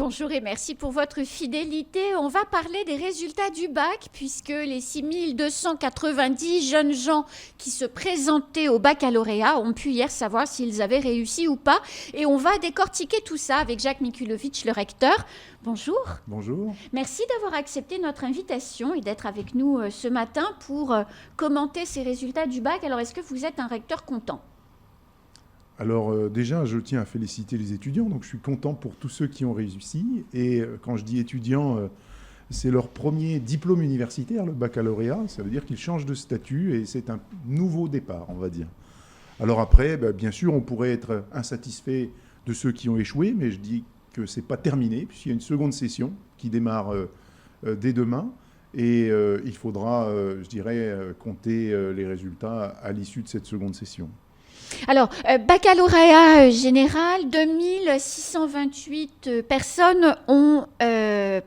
Bonjour et merci pour votre fidélité. On va parler des résultats du bac puisque les 6290 jeunes gens qui se présentaient au baccalauréat ont pu hier savoir s'ils avaient réussi ou pas. Et on va décortiquer tout ça avec Jacques Mikulovic, le recteur. Bonjour. Bonjour. Merci d'avoir accepté notre invitation et d'être avec nous ce matin pour commenter ces résultats du bac. Alors, est-ce que vous êtes un recteur content ? Alors déjà, je tiens à féliciter les étudiants. Donc je suis content pour tous ceux qui ont réussi. Et quand je dis étudiants, c'est leur premier diplôme universitaire, le baccalauréat. Ça veut dire qu'ils changent de statut et c'est un nouveau départ, on va dire. Alors après, bien sûr, on pourrait être insatisfait de ceux qui ont échoué, mais je dis que ce n'est pas terminé, puisqu'il y a une seconde session qui démarre dès demain. Et il faudra, je dirais, compter les résultats à l'issue de cette seconde session. Alors, baccalauréat général, 2628 personnes ont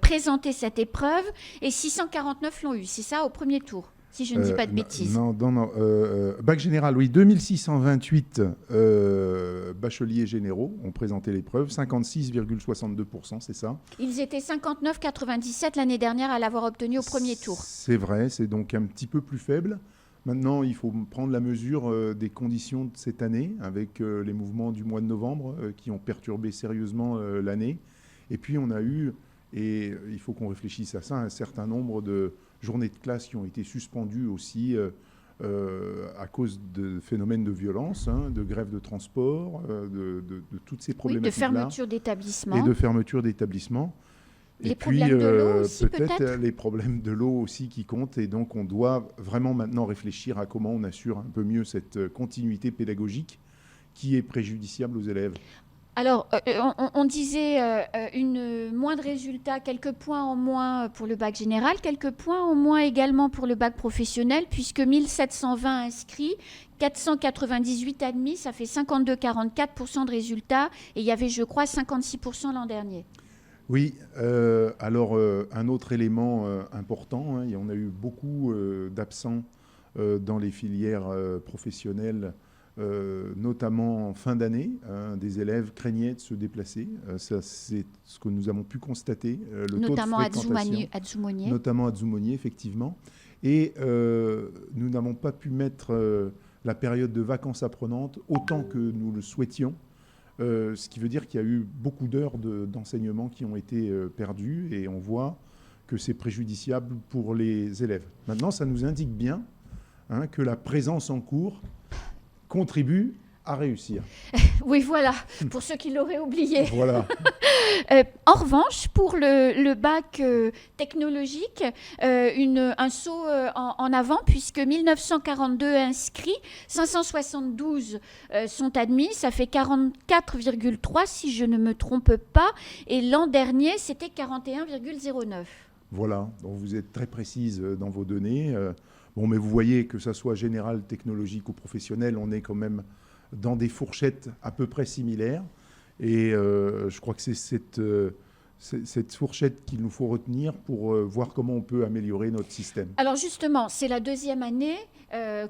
présenté cette épreuve et 649 l'ont eu. C'est ça, au premier tour, si je ne dis pas de bêtises. Non. Bac général, oui, 2628 bacheliers généraux ont présenté l'épreuve, 56,62%, c'est ça. Ils étaient 59,97 l'année dernière à l'avoir obtenu au premier tour. C'est vrai, c'est donc un petit peu plus faible. Maintenant, il faut prendre la mesure des conditions de cette année, avec les mouvements du mois de novembre qui ont perturbé sérieusement l'année. Et puis, on a eu, et il faut qu'on réfléchisse à ça, un certain nombre de journées de classe qui ont été suspendues aussi à cause de phénomènes de violence, de grève de transport, de toutes ces problématiques-là. Oui, de fermeture d'établissements. Et de fermeture d'établissements. Les problèmes de l'eau aussi, peut-être les problèmes de l'eau aussi qui comptent. Et donc, on doit vraiment maintenant réfléchir à comment on assure un peu mieux cette continuité pédagogique qui est préjudiciable aux élèves. Alors, on disait moins de résultats, quelques points en moins pour le bac général, quelques points en moins également pour le bac professionnel, puisque 1720 inscrits, 498 admis, ça fait 52,44% de résultats. Et il y avait, je crois, 56% l'an dernier. Oui, alors un autre élément important, on a eu beaucoup d'absents dans les filières professionnelles, notamment en fin d'année. Des élèves craignaient de se déplacer. Ça, c'est ce que nous avons pu constater. Notamment à Zoumonier. Notamment à Zoumonier, effectivement. Et nous n'avons pas pu mettre la période de vacances apprenantes autant que nous le souhaitions. Ce qui veut dire qu'il y a eu beaucoup d'heures d'enseignement qui ont été perdues et on voit que c'est préjudiciable pour les élèves. Maintenant, ça nous indique bien que la présence en cours contribue à réussir. Oui, voilà, pour ceux qui l'auraient oublié. Voilà. En revanche, pour le bac technologique, un saut en avant, puisque 1942 inscrits, 572 sont admis, ça fait 44,3 si je ne me trompe pas, et l'an dernier, c'était 41,09. Voilà, donc vous êtes très précise dans vos données. Mais vous voyez que ça soit général, technologique ou professionnel, on est quand même dans des fourchettes à peu près similaires. Et je crois que c'est cette fourchette qu'il nous faut retenir pour voir comment on peut améliorer notre système. Alors justement, c'est la deuxième année,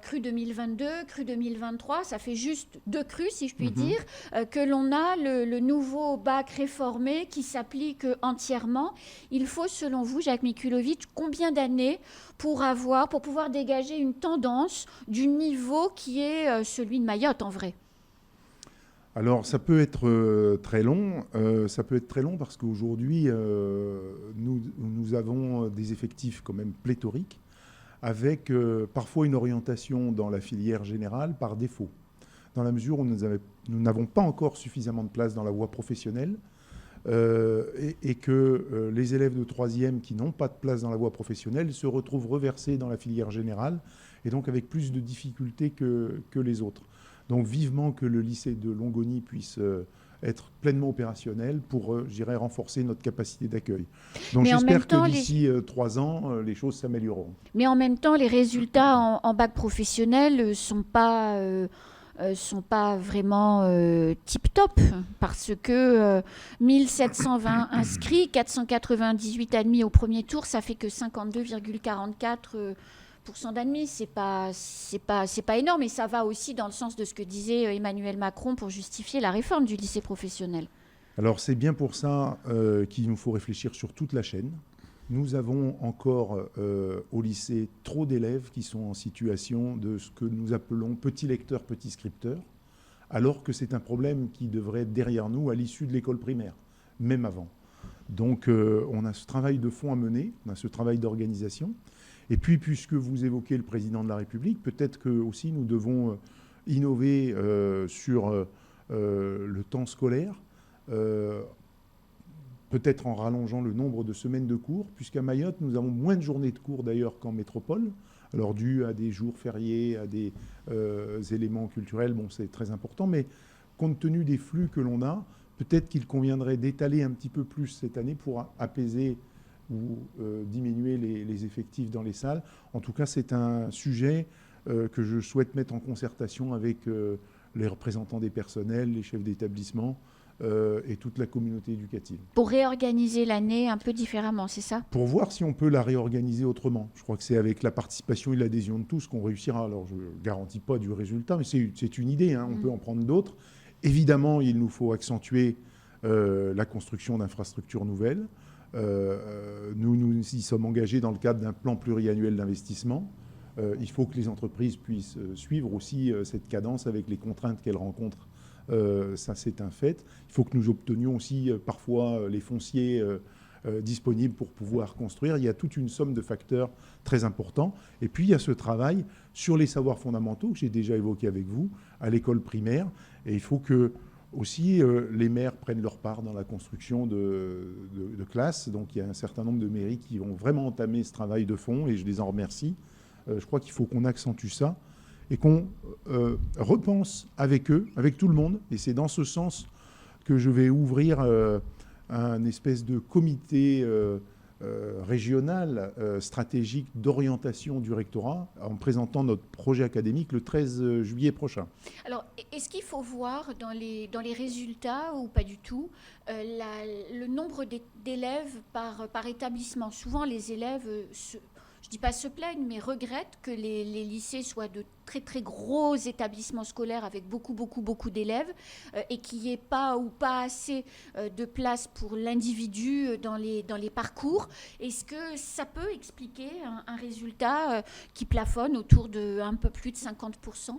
crue 2022, crue 2023, ça fait juste 2 crues, si je puis dire, que l'on a le nouveau bac réformé qui s'applique entièrement. Il faut, selon vous, Jacques Mikulovic, combien d'années pour pouvoir dégager une tendance du niveau qui est celui de Mayotte, en vrai ? Alors, ça peut être très long. Ça peut être très long parce qu'aujourd'hui, nous avons des effectifs quand même pléthoriques avec parfois une orientation dans la filière générale par défaut, dans la mesure où nous n'avons pas encore suffisamment de place dans la voie professionnelle et que les élèves de 3e qui n'ont pas de place dans la voie professionnelle se retrouvent reversés dans la filière générale et donc avec plus de difficultés que les autres. Donc vivement que le lycée de Longoni puisse être pleinement opérationnel pour, je dirais, renforcer notre capacité d'accueil. Donc j'espère que d'ici 3 ans, les choses s'amélioreront. Mais en même temps, les résultats en bac professionnel ne sont pas vraiment tip-top parce que 1720 inscrits, 498 admis au premier tour, ça fait que 52,44% d'admis, c'est pas énorme, et ça va aussi dans le sens de ce que disait Emmanuel Macron pour justifier la réforme du lycée professionnel. Alors c'est bien pour ça qu'il nous faut réfléchir sur toute la chaîne. Nous avons encore au lycée trop d'élèves qui sont en situation de ce que nous appelons petits lecteurs, petits scripteurs, alors que c'est un problème qui devrait être derrière nous à l'issue de l'école primaire, même avant. Donc on a ce travail de fond à mener, on a ce travail d'organisation. Et puis, puisque vous évoquez le président de la République, peut-être que aussi nous devons innover sur le temps scolaire, peut-être en rallongeant le nombre de semaines de cours, puisqu'à Mayotte, nous avons moins de journées de cours d'ailleurs qu'en métropole, alors dû à des jours fériés, à des éléments culturels, bon, c'est très important, mais compte tenu des flux que l'on a, peut-être qu'il conviendrait d'étaler un petit peu plus cette année pour apaiser ou diminuer les effectifs dans les salles. En tout cas, c'est un sujet que je souhaite mettre en concertation avec les représentants des personnels, les chefs d'établissement et toute la communauté éducative. Pour réorganiser l'année un peu différemment, c'est ça? Pour voir si on peut la réorganiser autrement. Je crois que c'est avec la participation et l'adhésion de tous qu'on réussira. Alors, je ne garantis pas du résultat, mais c'est une idée, hein. On peut en prendre d'autres. Évidemment, il nous faut accentuer la construction d'infrastructures nouvelles. Nous y sommes engagés dans le cadre d'un plan pluriannuel d'investissement. Il faut que les entreprises puissent suivre aussi cette cadence avec les contraintes qu'elles rencontrent. Ça, c'est un fait. Il faut que nous obtenions aussi parfois les fonciers disponibles pour pouvoir construire. Il y a toute une somme de facteurs très importants. Et puis, il y a ce travail sur les savoirs fondamentaux que j'ai déjà évoqué avec vous à l'école primaire. Et il faut que aussi, les maires prennent leur part dans la construction de classes. Donc, il y a un certain nombre de mairies qui vont vraiment entamer ce travail de fond et je les en remercie. Je crois qu'il faut qu'on accentue ça et qu'on repense avec eux, avec tout le monde. Et c'est dans ce sens que je vais ouvrir un espèce de comité régional stratégique d'orientation du rectorat en présentant notre projet académique le 13 juillet prochain. Alors, est-ce qu'il faut voir dans les résultats ou pas du tout le nombre d'élèves par établissement? Souvent, les élèves, je ne dis pas se plaignent, mais regrettent que les lycées soient de très très gros établissements scolaires avec beaucoup d'élèves et qu'il n'y ait pas ou pas assez de place pour l'individu dans les parcours. Est-ce que ça peut expliquer un résultat qui plafonne autour de un peu plus de 50%?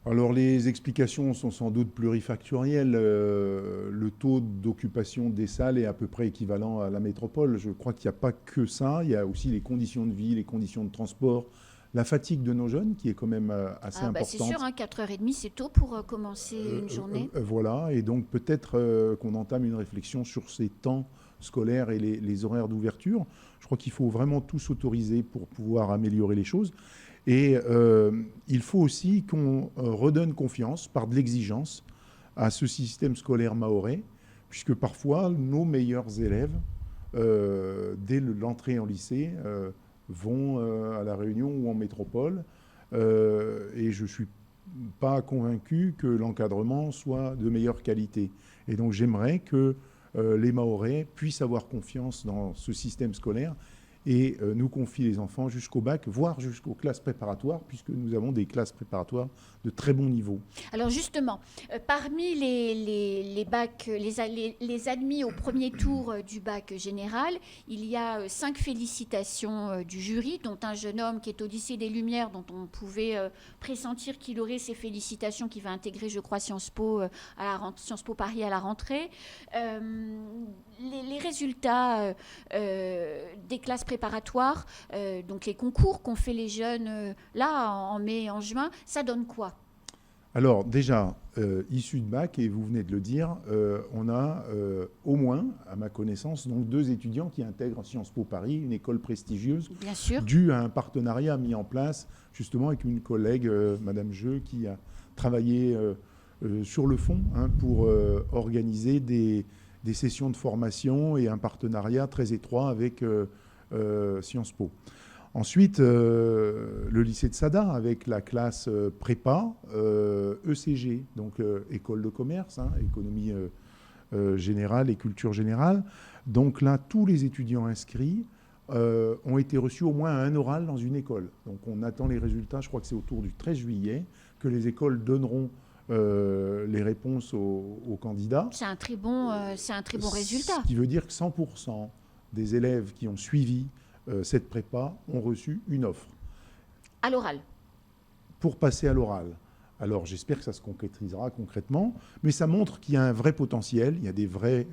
Alors les explications sont sans doute plurifactorielles. Le taux d'occupation des salles est à peu près équivalent à la métropole. Je crois qu'il n'y a pas que ça. Il y a aussi les conditions de vie, les conditions de transport, la fatigue de nos jeunes qui est quand même assez importante. C'est sûr, hein, 4h30, c'est tôt pour commencer une journée. Voilà, et donc peut-être qu'on entame une réflexion sur ces temps scolaires et les horaires d'ouverture. Je crois qu'il faut vraiment tout s'autoriser pour pouvoir améliorer les choses. Et il faut aussi qu'on redonne confiance par de l'exigence à ce système scolaire mahorais, puisque parfois nos meilleurs élèves, dès l'entrée en lycée, vont à La Réunion ou en métropole. Et je ne suis pas convaincu que l'encadrement soit de meilleure qualité. Et donc j'aimerais que les Mahorais puissent avoir confiance dans ce système scolaire et nous confie les enfants jusqu'au bac, voire jusqu'aux classes préparatoires, puisque nous avons des classes préparatoires de très bon niveau. Alors justement, parmi les bacs, les admis au premier tour du bac général, il y a 5 félicitations du jury, dont un jeune homme qui est au lycée des Lumières, dont on pouvait pressentir qu'il aurait ces félicitations, qui va intégrer, je crois, Sciences Po Paris à la rentrée. Les résultats des classes préparatoires, donc les concours qu'ont fait les jeunes là en mai et en juin, ça donne quoi? Alors déjà, issu de bac, et vous venez de le dire, on a au moins, à ma connaissance, donc 2 étudiants qui intègrent Sciences Po Paris, une école prestigieuse, bien sûr, due à un partenariat mis en place justement avec une collègue, Madame Jeu, qui a travaillé sur le fond pour organiser des sessions de formation et un partenariat très étroit avec Sciences Po. Ensuite, le lycée de Sada avec la classe prépa, ECG, donc école de commerce, économie générale et culture générale. Donc là, tous les étudiants inscrits ont été reçus au moins à un oral dans une école. Donc on attend les résultats, je crois que c'est autour du 13 juillet, que les écoles donneront les réponses aux candidats. C'est un très bon résultat. Ce qui veut dire que 100% des élèves qui ont suivi cette prépa ont reçu une offre. À l'oral. Pour passer à l'oral. Alors j'espère que ça se concrétisera concrètement, mais ça montre qu'il y a un vrai potentiel, il y a des vraies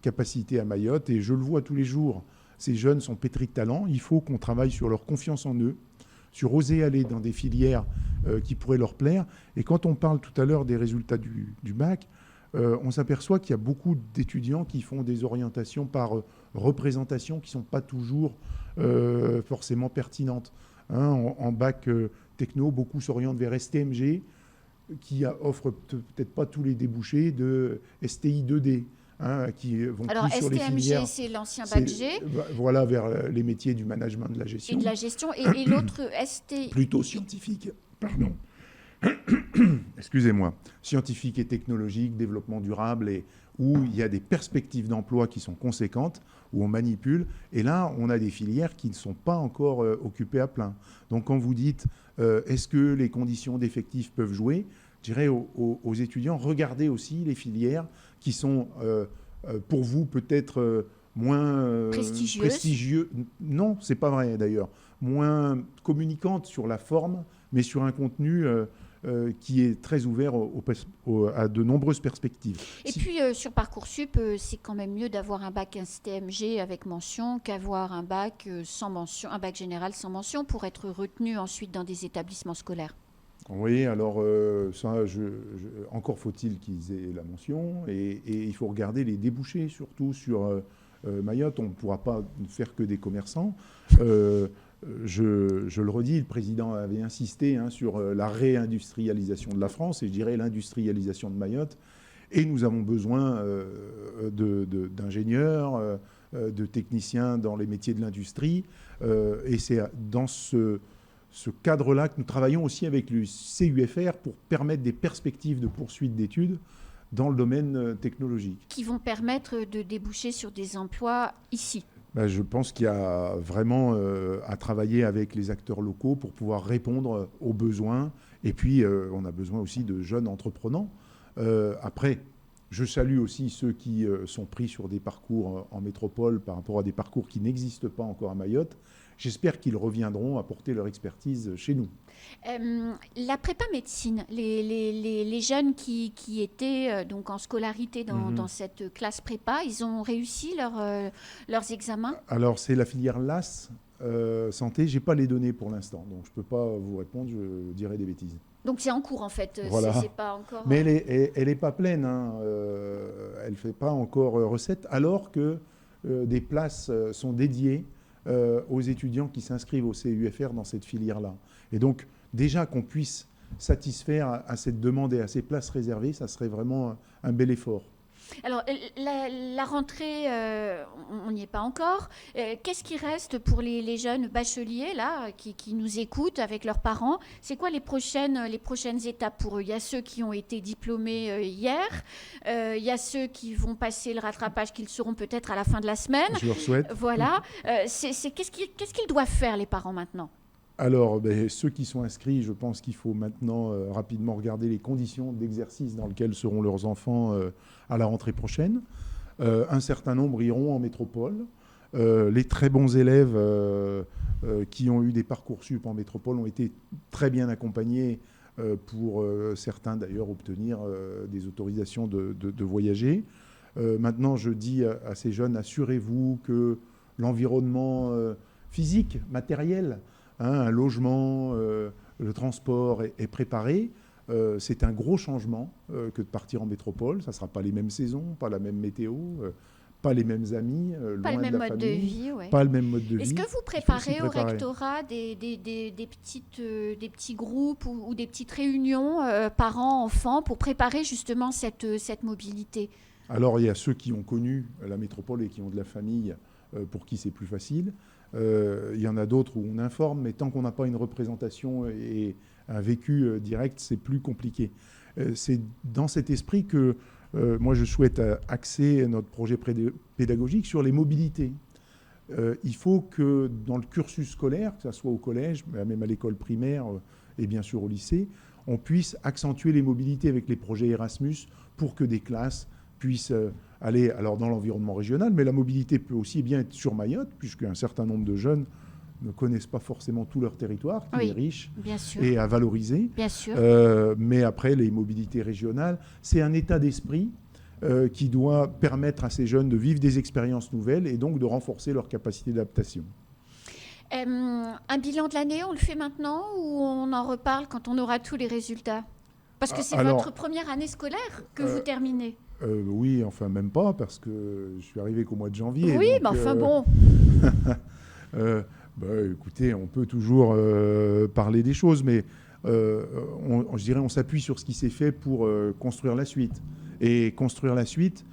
capacités à Mayotte, et je le vois tous les jours. Ces jeunes sont pétris de talent, il faut qu'on travaille sur leur confiance en eux, sur oser aller dans des filières qui pourraient leur plaire. Et quand on parle tout à l'heure des résultats du bac, on s'aperçoit qu'il y a beaucoup d'étudiants qui font des orientations par représentation qui ne sont pas toujours forcément pertinentes. Hein, en bac techno, beaucoup s'orientent vers STMG, qui offre peut-être pas tous les débouchés de STI 2D. Hein, qui vont alors, plus sur les filières. STMG, c'est l'ancien bac G. Voilà, vers les métiers du management, de la gestion. Et de la gestion. Et l'autre, ST... Plutôt scientifique, pardon. Excusez-moi. Scientifique et technologique, développement durable, et où il y a des perspectives d'emploi qui sont conséquentes, où on manipule. Et là, on a des filières qui ne sont pas encore occupées à plein. Donc, quand vous dites, est-ce que les conditions d'effectifs peuvent jouer, je dirais aux étudiants, regardez aussi les filières qui sont, pour vous, peut-être moins prestigieux. Non, c'est pas vrai d'ailleurs. Moins communicantes sur la forme, mais sur un contenu qui est très ouvert à de nombreuses perspectives. Et puis, sur Parcoursup, c'est quand même mieux d'avoir un bac STMG avec mention qu'avoir un bac sans mention, un bac général sans mention pour être retenu ensuite dans des établissements scolaires. Oui, alors ça, encore faut-il qu'ils aient la mention, et il faut regarder les débouchés, surtout sur Mayotte. On ne pourra pas faire que des commerçants. Je le redis, le président avait insisté sur la réindustrialisation de la France, et je dirais l'industrialisation de Mayotte. Et nous avons besoin d'ingénieurs, de techniciens dans les métiers de l'industrie. Et c'est dans ce cadre-là que nous travaillons aussi avec le CUFR pour permettre des perspectives de poursuite d'études dans le domaine technologique. Qui vont permettre de déboucher sur des emplois ici. Je pense qu'il y a vraiment à travailler avec les acteurs locaux pour pouvoir répondre aux besoins. Et puis, on a besoin aussi de jeunes entreprenants. Après, je salue aussi ceux qui sont pris sur des parcours en métropole par rapport à des parcours qui n'existent pas encore à Mayotte. J'espère qu'ils reviendront apporter leur expertise chez nous. La prépa médecine, les jeunes qui étaient donc en scolarité dans cette classe prépa, ils ont réussi leurs examens? Alors, c'est la filière LAS santé. Je n'ai pas les données pour l'instant, donc je ne peux pas vous répondre, je dirais des bêtises. Donc c'est en cours en fait, voilà. C'est pas encore... Mais elle n'est pas pleine, elle ne fait pas encore recette, alors que des places sont dédiées aux étudiants qui s'inscrivent au CUFR dans cette filière-là. Et donc, déjà qu'on puisse satisfaire à cette demande et à ces places réservées, ça serait vraiment un bel effort. Alors, la rentrée, on n'y est pas encore. Qu'est-ce qui reste pour les jeunes bacheliers là, qui nous écoutent avec leurs parents? C'est quoi les prochaines étapes pour eux? Il y a ceux qui ont été diplômés hier. Il y a ceux qui vont passer le rattrapage, qu'ils seront peut-être à la fin de la semaine. Je leur souhaite. Voilà. Qu'est-ce qu'ils doivent faire, les parents, maintenant? Alors, ceux qui sont inscrits, je pense qu'il faut maintenant rapidement regarder les conditions d'exercice dans lesquelles seront leurs enfants à la rentrée prochaine. Un certain nombre iront en métropole. Les très bons élèves qui ont eu des Parcoursup en métropole ont été très bien accompagnés pour certains d'ailleurs obtenir des autorisations de voyager. Maintenant, je dis à ces jeunes, assurez-vous que l'environnement physique, matériel, un logement, le transport est préparé. C'est un gros changement que de partir en métropole. Ça ne sera pas les mêmes saisons, pas la même météo, pas les mêmes amis, pas loin le même de la mode famille, de vie. Ouais. Pas le même mode de vie. Est-ce que vous préparez au rectorat des petits groupes ou des petites réunions parents-enfants pour préparer justement cette mobilité? Alors, il y a ceux qui ont connu la métropole et qui ont de la famille pour qui c'est plus facile. Il y en a d'autres où on informe, mais tant qu'on n'a pas une représentation et un vécu direct, c'est plus compliqué. C'est dans cet esprit que moi, je souhaite axer notre projet pédagogique sur les mobilités. Il faut que dans le cursus scolaire, que ce soit au collège, même à l'école primaire et bien sûr au lycée, on puisse accentuer les mobilités avec les projets Erasmus pour que des classes puissent aller alors dans l'environnement régional, mais la mobilité peut aussi bien être sur Mayotte, puisqu'un certain nombre de jeunes ne connaissent pas forcément tout leur territoire, qui est riche bien sûr. et à valoriser. Bien sûr. Mais après, les mobilités régionales, c'est un état d'esprit qui doit permettre à ces jeunes de vivre des expériences nouvelles et donc de renforcer leur capacité d'adaptation. Un bilan de l'année, on le fait maintenant ou on en reparle quand on aura tous les résultats? Parce que c'est votre première année scolaire que vous terminez. Oui, enfin même pas, parce que je suis arrivé qu'au mois de janvier. Oui, donc, mais enfin bon. Écoutez, on peut toujours parler des choses, mais je dirais on s'appuie sur ce qui s'est fait pour construire la suite. Et construire la suite,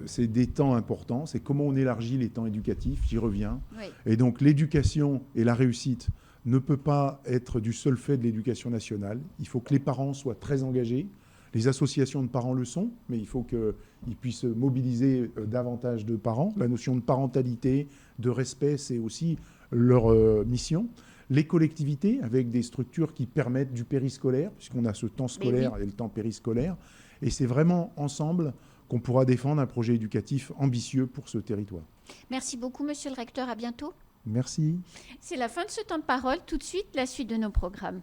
c'est des temps importants, c'est comment on élargit les temps éducatifs, j'y reviens. Oui. Et donc l'éducation et la réussite ne peut pas être du seul fait de l'éducation nationale. Il faut que les parents soient très engagés. Les associations de parents le sont, mais il faut qu'ils puissent mobiliser davantage de parents. La notion de parentalité, de respect, c'est aussi leur mission. Les collectivités, avec des structures qui permettent du périscolaire, puisqu'on a ce temps scolaire et le temps périscolaire. Et c'est vraiment ensemble qu'on pourra défendre un projet éducatif ambitieux pour ce territoire. Merci beaucoup, monsieur le recteur. À bientôt. Merci. C'est la fin de ce temps de parole. Tout de suite, la suite de nos programmes.